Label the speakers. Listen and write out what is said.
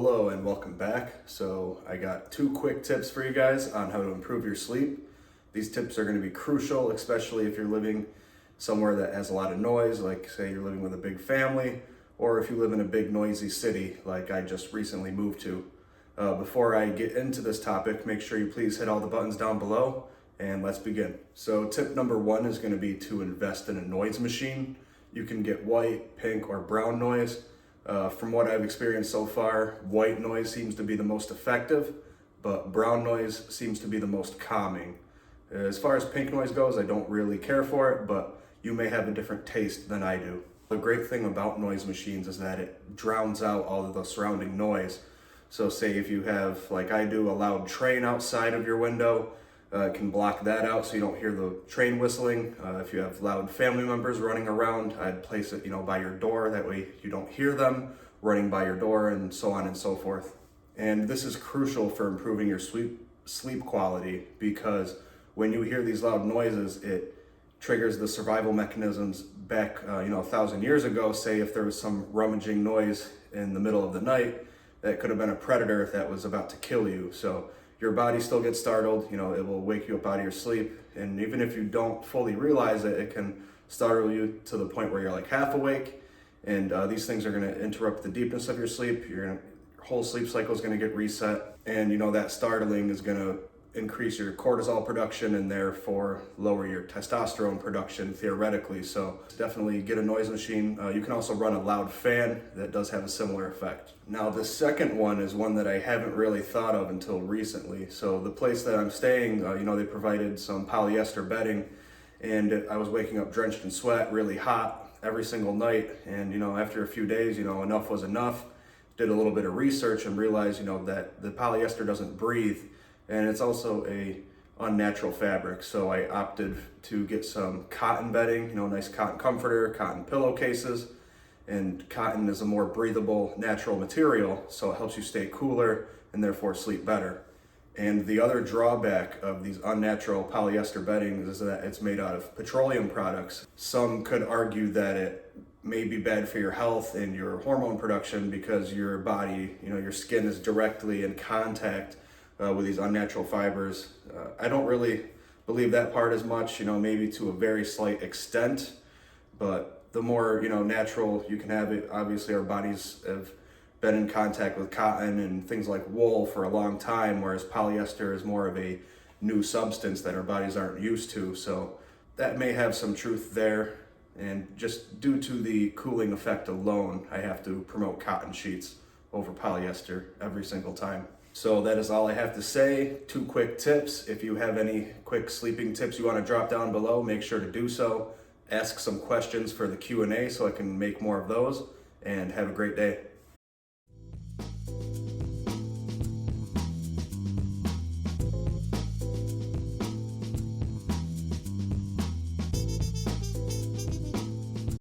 Speaker 1: Hello and welcome back. So I got 2 quick tips for you guys on how to improve your sleep. These tips are going to be crucial, especially if you're living somewhere that has a lot of noise, like say you're living with a big family, or if you live in a big noisy city like I just recently moved to. Before I get into this topic, make sure you please hit all the buttons down below and let's begin. So tip number 1 is going to be to invest in a noise machine. You can get white, pink, or brown noise. From what I've experienced so far, white noise seems to be the most effective, but brown noise seems to be the most calming. As far as pink noise goes, I don't really care for it, but you may have a different taste than I do. The great thing about noise machines is that it drowns out all of the surrounding noise. So say if you have, like I do, a loud train outside of your window, it can block that out so you don't hear the train whistling. If you have loud family members running around, I'd place it, by your door. That way you don't hear them running by your door, and so on and so forth. And this is crucial for improving your sleep quality, because when you hear these loud noises, it triggers the survival mechanisms back, 1,000 years ago. Say if there was some rummaging noise in the middle of the night, that could have been a predator that was about to kill you. So your body still gets startled, it will wake you up out of your sleep. And even if you don't fully realize it, it can startle you to the point where you're like half awake. And these things are gonna interrupt the deepness of your sleep. Your whole sleep cycle is gonna get reset. And that startling is gonna increase your cortisol production and therefore lower your testosterone production theoretically. So definitely get a noise machine. You can also run a loud fan that does have a similar effect. Now the second one is one that I haven't really thought of until recently. So the place that I'm staying, they provided some polyester bedding, and I was waking up drenched in sweat, really hot every single night. And after a few days, enough was enough. Did a little bit of research and realized, that the polyester doesn't breathe. And it's also a unnatural fabric. So I opted to get some cotton bedding, nice cotton comforter, cotton pillowcases. And cotton is a more breathable, natural material, so it helps you stay cooler and therefore sleep better. And the other drawback of these unnatural polyester bedding is that it's made out of petroleum products. Some could argue that it may be bad for your health and your hormone production because your body, your skin is directly in contact with these unnatural fibers. I don't really believe that part as much, maybe to a very slight extent, but the more, natural you can have it. Obviously our bodies have been in contact with cotton and things like wool for a long time, whereas polyester is more of a new substance that our bodies aren't used to. So that may have some truth there. And just due to the cooling effect alone, I have to promote cotton sheets over polyester every single time. So that is all I have to say. 2 quick tips. If you have any quick sleeping tips you want to drop down below, make sure to do so. Ask some questions for the Q&A so I can make more of those, and have a great day.